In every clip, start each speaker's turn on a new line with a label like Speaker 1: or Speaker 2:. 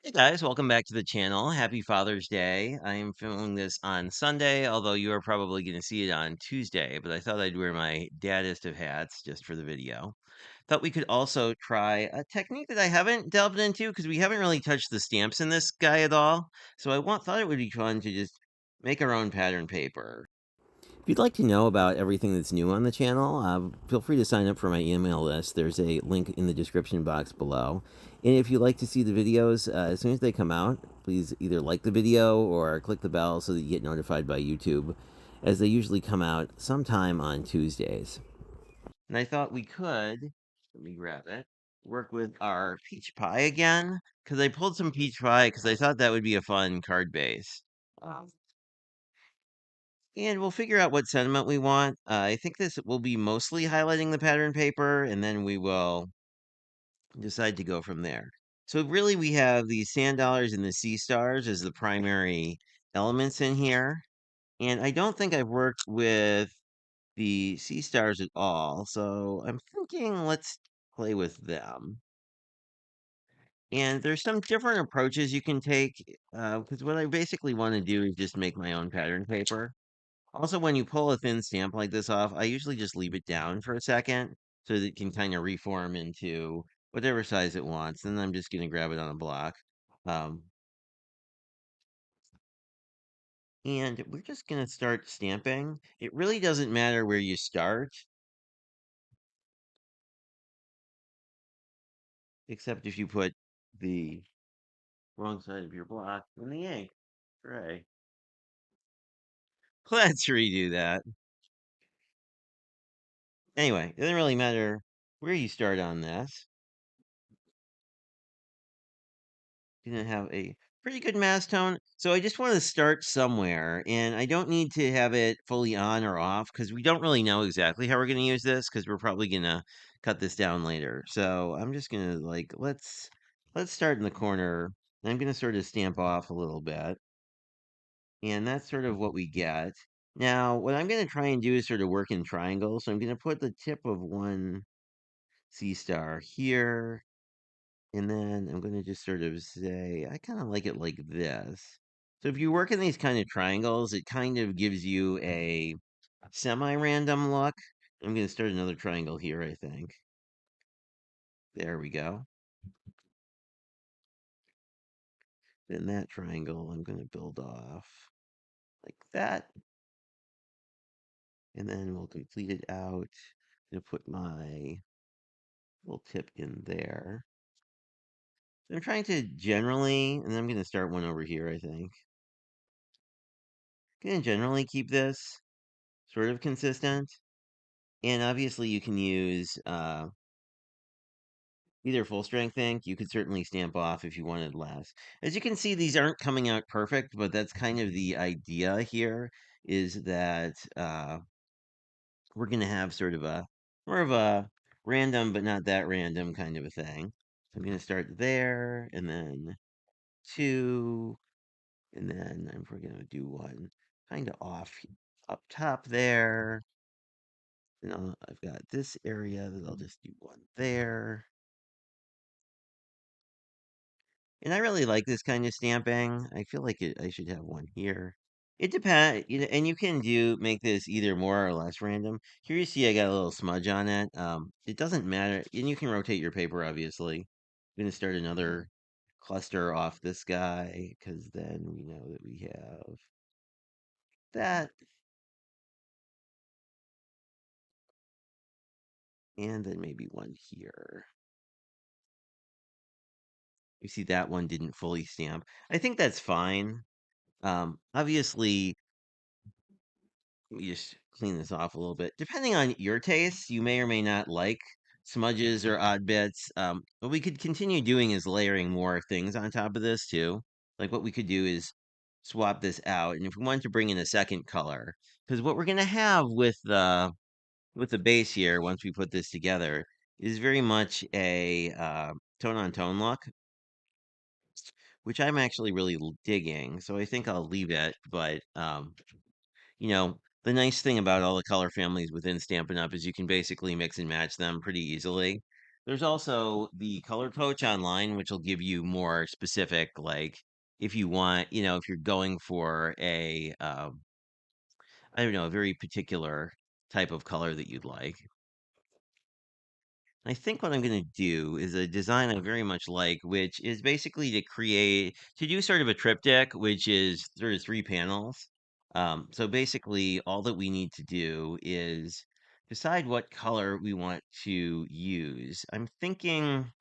Speaker 1: Hey guys, welcome back to the channel. Happy Father's Day. I am filming this on Sunday, although you are probably going to see it on Tuesday, but I thought I'd wear my daddest of hats just for the video. Thought we could also try a technique that I haven't delved into because we haven't really touched the stamps in this guy at all. So thought it would be fun to just make our own pattern paper. If you'd like to know about everything that's new on the channel, feel free to sign up for my email list. There's a link in the description box below. And if you'd like to see the videos as soon as they come out, please either like the video or click the bell so that you get notified by YouTube, as they usually come out sometime on Tuesdays. And I thought we could, let me grab it, work with our peach pie again, because I pulled some peach pie because I thought that would be a fun card base. And we'll figure out what sentiment we want. I think this will be mostly highlighting the pattern paper, and then we will decide to go from there. So really, we have the sand dollars and the sea stars as the primary elements in here. And I don't think I've worked with the sea stars at all, so I'm thinking let's play with them. And there's some different approaches you can take, because what I basically want to do is just make my own pattern paper. Also, when you pull a thin stamp like this off, I usually just leave it down for a second so that it can kind of reform into whatever size it wants. Then I'm just going to grab it on a block. Um, and we're just going to start stamping. It really doesn't matter where you start, except if you put the wrong side of your block in the ink. Hooray. Let's redo that. Anyway, it doesn't really matter where you start on this. Gonna have a pretty good mass tone. So I just want to start somewhere, and I don't need to have it fully on or off because we don't really know exactly how we're going to use this because we're probably going to cut this down later. So I'm just going to like let's start in the corner. I'm going to sort of stamp off a little bit, and that's sort of what we get. Now, what I'm going to try and do is sort of work in triangles. So I'm going to put the tip of one C star here. And then I'm going to just sort of say, I kind of like it like this. So if you work in these kind of triangles, it kind of gives you a semi-random look. I'm going to start another triangle here, I think. There we go. Then that triangle, I'm going to build off like that. And then we'll complete it out. I'm going to put my little tip in there. So I'm trying to generally, and I'm going to start one over here, I think. Going to generally keep this sort of consistent. And obviously, you can use either full strength ink. You could certainly stamp off if you wanted less. As you can see, these aren't coming out perfect, but that's kind of the idea here is that we're going to have sort of a more of a random, but not that random kind of a thing. So I'm going to start there and then two, and then we're going to do one kind of off up top there. And I've got this area that I'll just do one there. And I really like this kind of stamping. I feel like I should have one here. It depends, and you can make this either more or less random. Here you see I got a little smudge on it. It doesn't matter, and you can rotate your paper, obviously. I'm gonna start another cluster off this guy, because then we know that we have that, and then maybe one here. You see that one didn't fully stamp. I think that's fine. Obviously, let me just clean this off a little bit. Depending on your tastes, you may or may not like smudges or odd bits. What we could continue doing is layering more things on top of this too. Like what we could do is swap this out, and if we wanted to bring in a second color, because what we're gonna have with the base here, once we put this together, is very much a tone on tone look, which I'm actually really digging. So I think I'll leave it, but the nice thing about all the color families within Stampin' Up! Is you can basically mix and match them pretty easily. There's also the color coach online, which will give you more specific, like if you want, if you're going for I don't know, a very particular type of color that you'd like. I think what I'm going to do is a design I very much like, which is basically to do sort of a triptych, which is sort of three panels. So basically, all that we need to do is decide what color we want to use. I'm thinking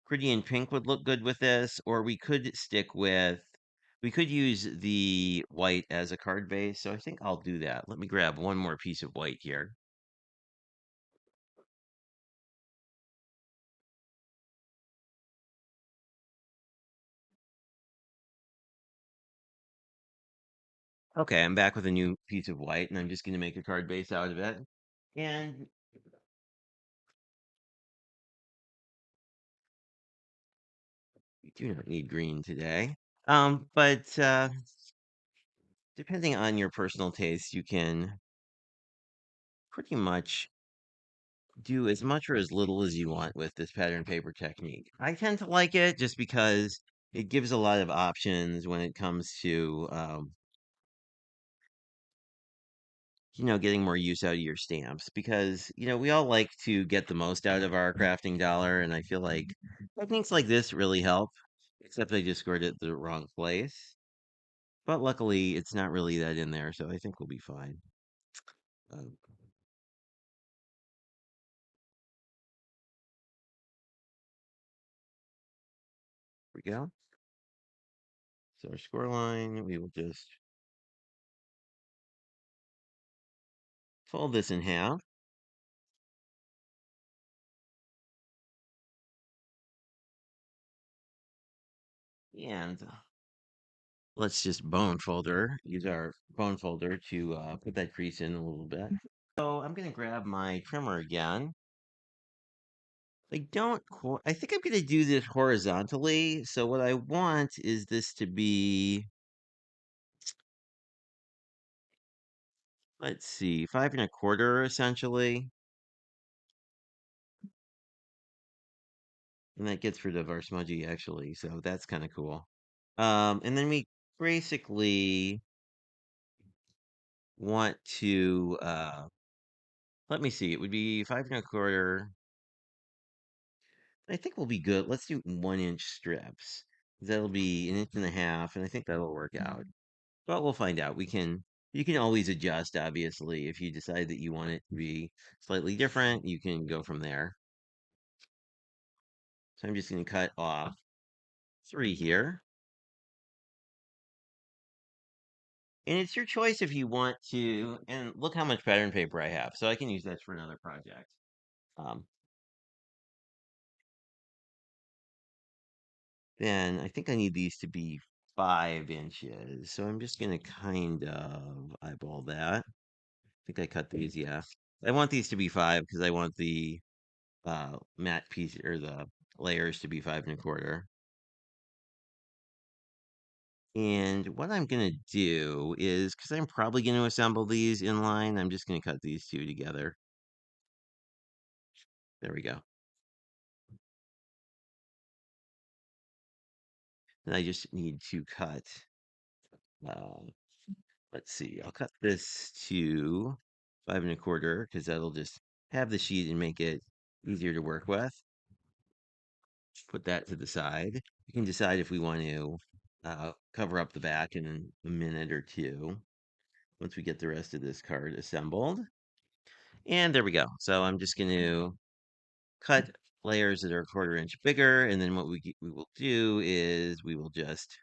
Speaker 1: Pretty in Pink would look good with this, or we could use the white as a card base. So I think I'll do that. Let me grab one more piece of white here. Okay, I'm back with a new piece of white, and I'm just going to make a card base out of it. And we do not need green today. But depending on your personal taste, you can pretty much do as much or as little as you want with this pattern paper technique. I tend to like it just because it gives a lot of options when it comes to, getting more use out of your stamps because, we all like to get the most out of our crafting dollar. And I feel like techniques like this really help, except I just scored it the wrong place. But luckily, it's not really that in there. So I think we'll be fine. There we go. So our score line, we will just fold this in half. And let's just use our bone folder to put that crease in a little bit. So I'm going to grab my trimmer again. I think I'm going to do this horizontally. So what I want is this to be, let's see, 5 1/4 essentially. And that gets rid of our smudgy actually. So that's kind of cool. And then we basically want to, let me see, it would be 5 1/4. I think we'll be good. Let's do 1 inch strips. That'll be 1.5 inches, and I think that'll work out. But we'll find out. You can always adjust, obviously. If you decide that you want it to be slightly different, you can go from there. So I'm just going to cut off 3 here. And it's your choice if you want to. And look how much pattern paper I have. So I can use that for another project. Um, then I think I need these to be 5 inches. So I'm just going to kind of eyeball that. Think I cut these, yeah. I want these to be 5 because I want the matte piece or the layers to be 5 1/4. And what I'm gonna do is, because I'm probably gonna assemble these in line, I'm just gonna cut these two together. There we go. And I just need to cut, uh, let's see, I'll cut this to 5 1/4 because that'll just have the sheet and make it easier to work with. Put that to the side. We can decide if we want to cover up the back in a minute or two once we get the rest of this card assembled. And there we go. So I'm just going to cut layers that are 1/4 inch bigger. And then what we will do is we will just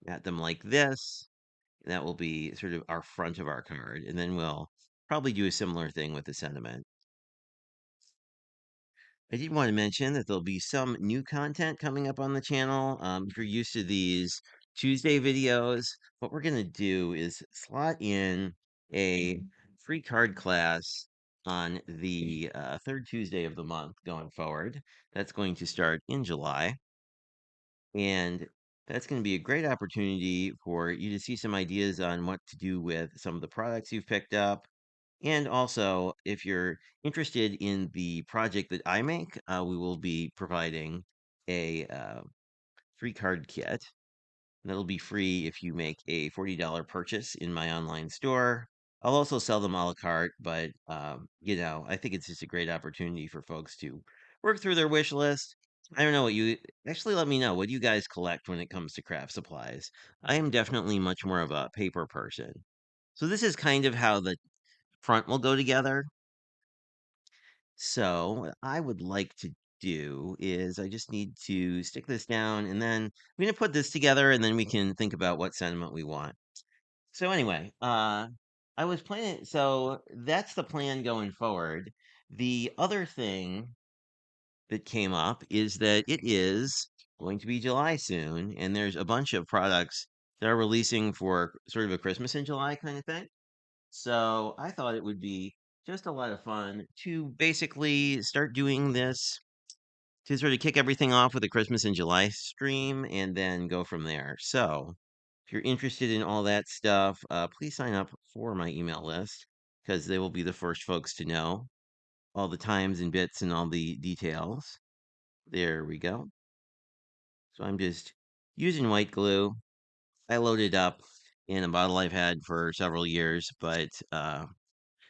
Speaker 1: mat them like this. And that will be sort of our front of our card. And then we'll probably do a similar thing with the sentiment. I did want to mention that there'll be some new content coming up on the channel. If you're used to these Tuesday videos, what we're going to do is slot in a free card class on the third Tuesday of the month going forward. That's going to start in July. And that's going to be a great opportunity for you to see some ideas on what to do with some of the products you've picked up And also, if you're interested in the project that I make, we will be providing a free card kit. That'll be free if you make a $40 purchase in my online store. I'll also sell them a la carte, but I think it's just a great opportunity for folks to work through their wish list. I don't know what you actually let me know. What do you guys collect when it comes to craft supplies? I am definitely much more of a paper person. So this is kind of how the front will go together. So what I would like to do is I just need to stick this down and then I'm going to put this together and then we can think about what sentiment we want. So anyway, I was planning, so that's the plan going forward. The other thing that came up is that it is going to be July soon, and there's a bunch of products that are releasing for sort of a Christmas in July kind of thing. So I thought it would be just a lot of fun to basically start doing this to sort of kick everything off with a Christmas in July stream and then go from there. So if you're interested in all that stuff, please sign up for my email list because they will be the first folks to know all the times and bits and all the details. There we go. So I'm just using white glue. I loaded up in a bottle I've had for several years, but I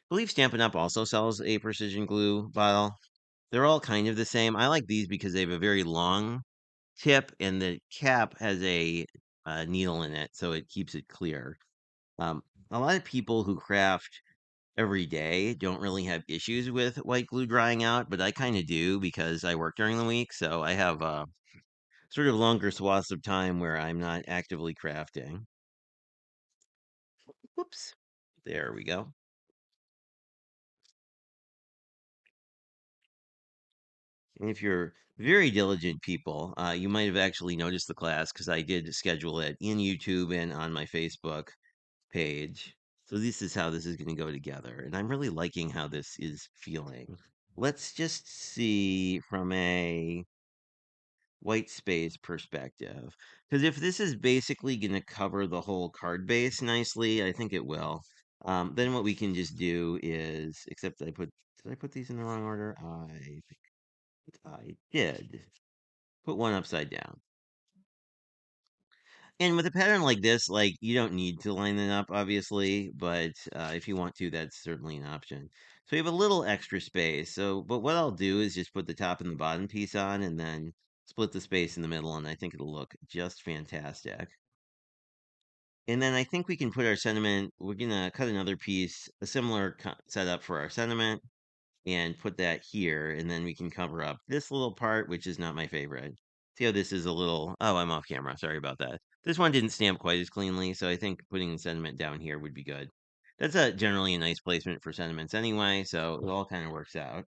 Speaker 1: believe Stampin' Up also sells a precision glue bottle. They're all kind of the same. I like these because they have a very long tip and the cap has a needle in it, so it keeps it clear. Um, a lot of people who craft every day don't really have issues with white glue drying out, but I kind of do because I work during the week, so I have sort of longer swaths of time where I'm not actively crafting. Whoops. There we go. And if you're very diligent people, you might have actually noticed the class because I did schedule it in YouTube and on my Facebook page. So this is how this is going to go together. And I'm really liking how this is feeling. Let's just see from a white space perspective. Because if this is basically going to cover the whole card base nicely, I think it will. Then what we can just do is, except did I put these in the wrong order? I think I did. Put one upside down. And with a pattern like this, like you don't need to line it up, obviously, but if you want to, that's certainly an option. So we have a little extra space. So, but what I'll do is just put the top and the bottom piece on, and then split the space in the middle, and I think it'll look just fantastic. And then I think we can put our sentiment. We're gonna cut another piece, a similar setup for our sentiment, and put that here, and then we can cover up this little part, which is not my favorite. See how this is a little, oh, I'm off camera. Sorry about that. This one didn't stamp quite as cleanly, so I think putting the sentiment down here would be good. That's generally a nice placement for sentiments anyway, so it all kind of works out.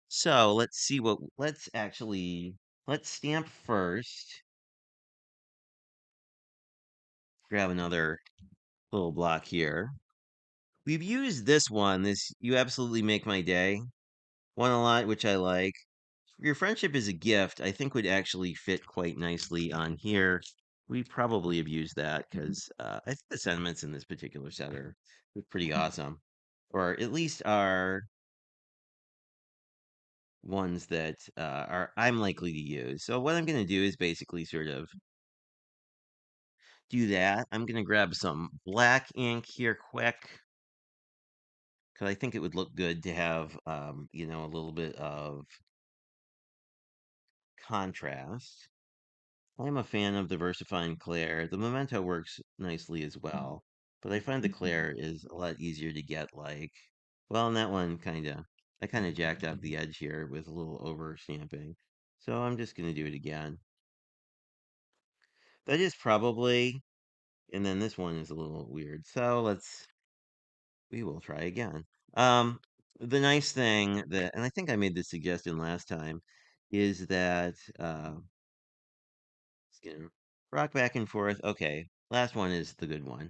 Speaker 1: So let's see let's stamp first. Grab another little block here. We've used this one, this You Absolutely Make My Day one a lot, which I like. Your friendship is a gift, I think would actually fit quite nicely on here. We probably have used that because I think the sentiments in this particular set are pretty awesome, or at least are ones that are I'm likely to use. So what I'm going to do is basically sort of do that. I'm going to grab some black ink here quick because I think it would look good to have a little bit of contrast. I'm a fan of the VersaFine Claire. The Memento works nicely as well, but I find the Claire is a lot easier to get like, well, and that one I kind of jacked up the edge here with a little over stamping. So I'm just going to do it again. That is probably, and then this one is a little weird. So we will try again. Um, the nice thing that, and I think I made this suggestion last time, is that, just gonna rock back and forth. Okay, last one is the good one.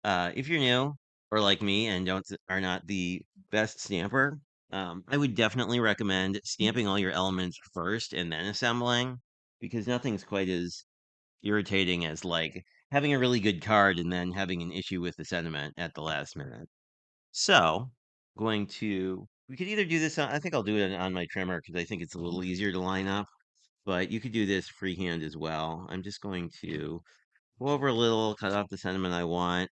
Speaker 1: If you're new or like me and don't are not the best stamper, I would definitely recommend stamping all your elements first and then assembling because nothing's quite as irritating as like having a really good card and then having an issue with the sentiment at the last minute. So, we could either do this on, I think I'll do it on my trimmer because I think it's a little easier to line up, but you could do this freehand as well. I'm just going to go over a little, cut off the sentiment I want,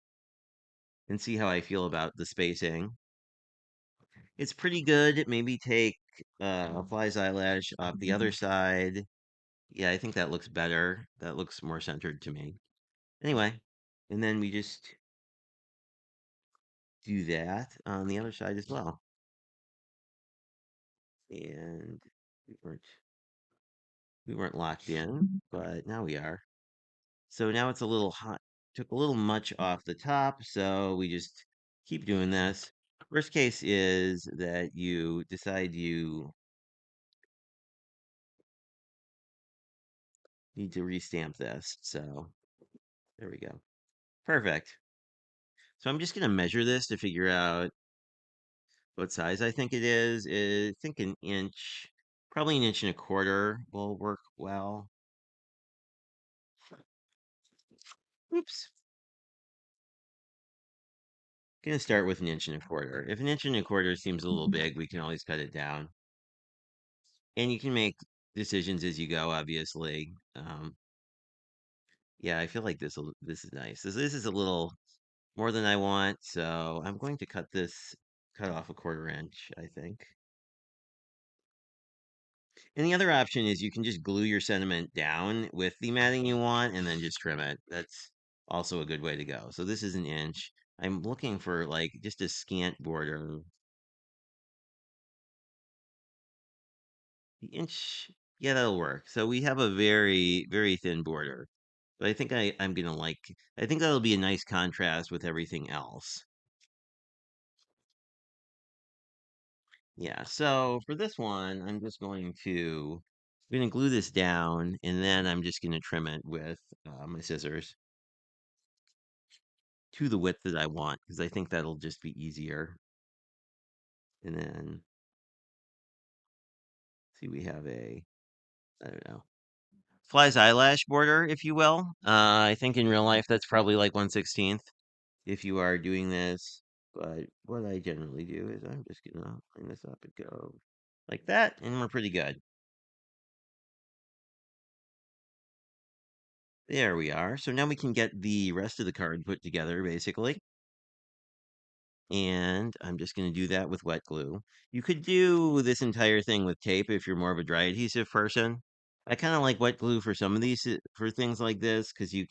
Speaker 1: and see how I feel about the spacing. It's pretty good. Maybe take a fly's eyelash off the other side. Yeah, I think that looks better. That looks more centered to me. Anyway, and then we just do that on the other side as well. And we weren't we weren't locked in, but now we are. So now it's a little hot. Took a little much off the top, so we just keep doing this. Worst case is that you decide you need to restamp this. So there we go. Perfect. So I'm just going to measure this to figure out what size I think it is. I think an inch, probably an inch and a quarter will work well. Oops. Gonna start with an inch and a quarter. If an inch and a quarter seems a little big, we can always cut it down. And you can make decisions as you go, obviously. Yeah, I feel like this is nice. This is a little more than I want, so I'm going to cut off a quarter inch, I think. And the other option is you can just glue your sentiment down with the matting you want and then just trim it. That's also a good way to go. So this is an inch. I'm looking for like just a scant border. The inch, yeah, that'll work. So we have a very, very thin border. But I think I'm gonna I think that'll be a nice contrast with everything else. Yeah, so for this one, I'm gonna glue this down and then I'm just gonna trim it with my scissors to the width that I want because I think that'll just be easier. And then see, we have I don't know, fly's eyelash border, if you will. I think in real life that's probably like 1/16th if you are doing this. But what I generally do is I'm just gonna line this up and go like that, and we're pretty good. There we are. So now we can get the rest of the card put together, basically. And I'm just going to do that with wet glue. You could do this entire thing with tape if you're more of a dry adhesive person. I kind of like wet glue for some of these, for things like this, because it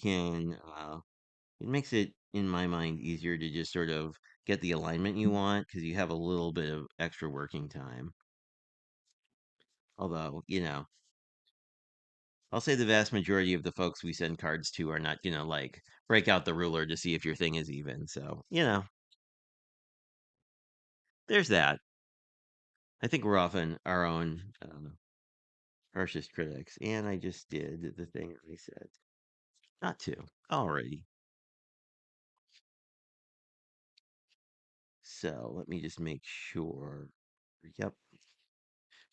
Speaker 1: makes it, in my mind, easier to just sort of get the alignment you want, because you have a little bit of extra working time. Although, I'll say the vast majority of the folks we send cards to are not going to like break out the ruler to see if your thing is even. So, there's that. I think we're often our own harshest critics. And I just did the thing I said not to. Alrighty. So let me just make sure. Yep.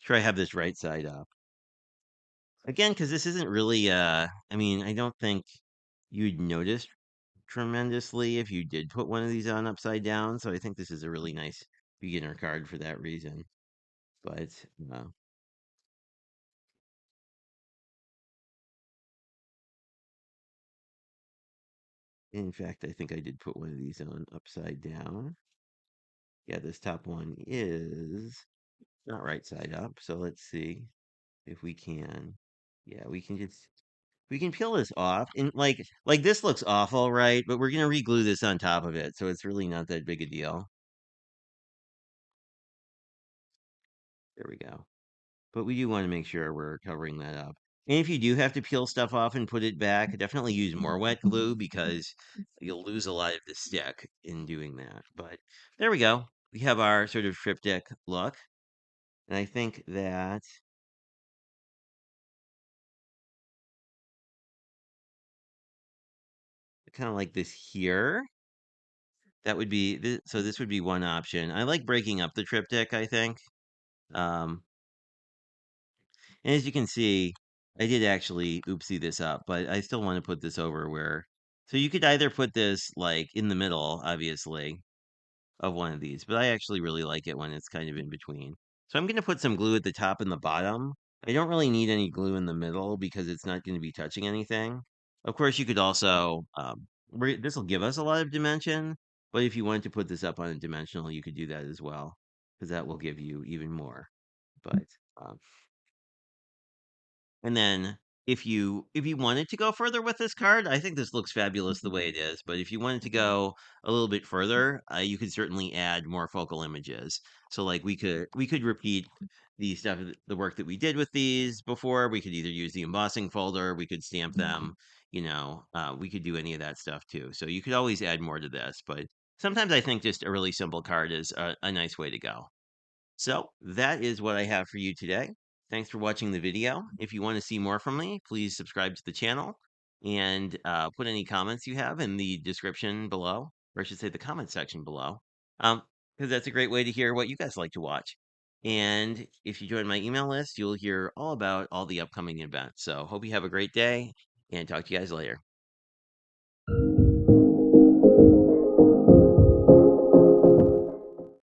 Speaker 1: Sure, I have this right side up. Again, because this isn't really, I mean, I don't think you'd notice tremendously if you did put one of these on upside down. So I think this is a really nice beginner card for that reason. But uh, in fact, I think I did put one of these on upside down. Yeah, this top one is not right side up. So let's see if we can. Yeah, we can peel this off. And like this looks awful, right? But we're gonna reglue this on top of it, so it's really not that big a deal. There we go. But we do want to make sure we're covering that up. And if you do have to peel stuff off and put it back, definitely use more wet glue because you'll lose a lot of the stick in doing that. But there we go. We have our sort of triptych look. And I think that kind of like this here. That would be so this would be one option. I like breaking up the triptych, I think. Um, and as you can see, I did actually oopsie this up, but I still want to put this over where So you could either put this like in the middle, obviously, of one of these, but I actually really like it when it's kind of in between. So I'm going to put some glue at the top and the bottom. I don't really need any glue in the middle because it's not going to be touching anything. Of course, you could also, this will give us a lot of dimension, but if you wanted to put this up on a dimensional, you could do that as well, because that will give you even more. But um, and then if you wanted to go further with this card, I think this looks fabulous the way it is. But if you wanted to go a little bit further, you could certainly add more focal images. So like we could repeat the stuff the work that we did with these before. We could either use the embossing folder, we could stamp them, we could do any of that stuff too. So you could always add more to this, but sometimes I think just a really simple card is a nice way to go. So that is what I have for you today. Thanks for watching the video. If you want to see more from me, please subscribe to the channel and put any comments you have in the description below, or I should say the comment section below, um, because that's a great way to hear what you guys like to watch. And if you join my email list, you'll hear all about all the upcoming events. So hope you have a great day and talk to you guys later.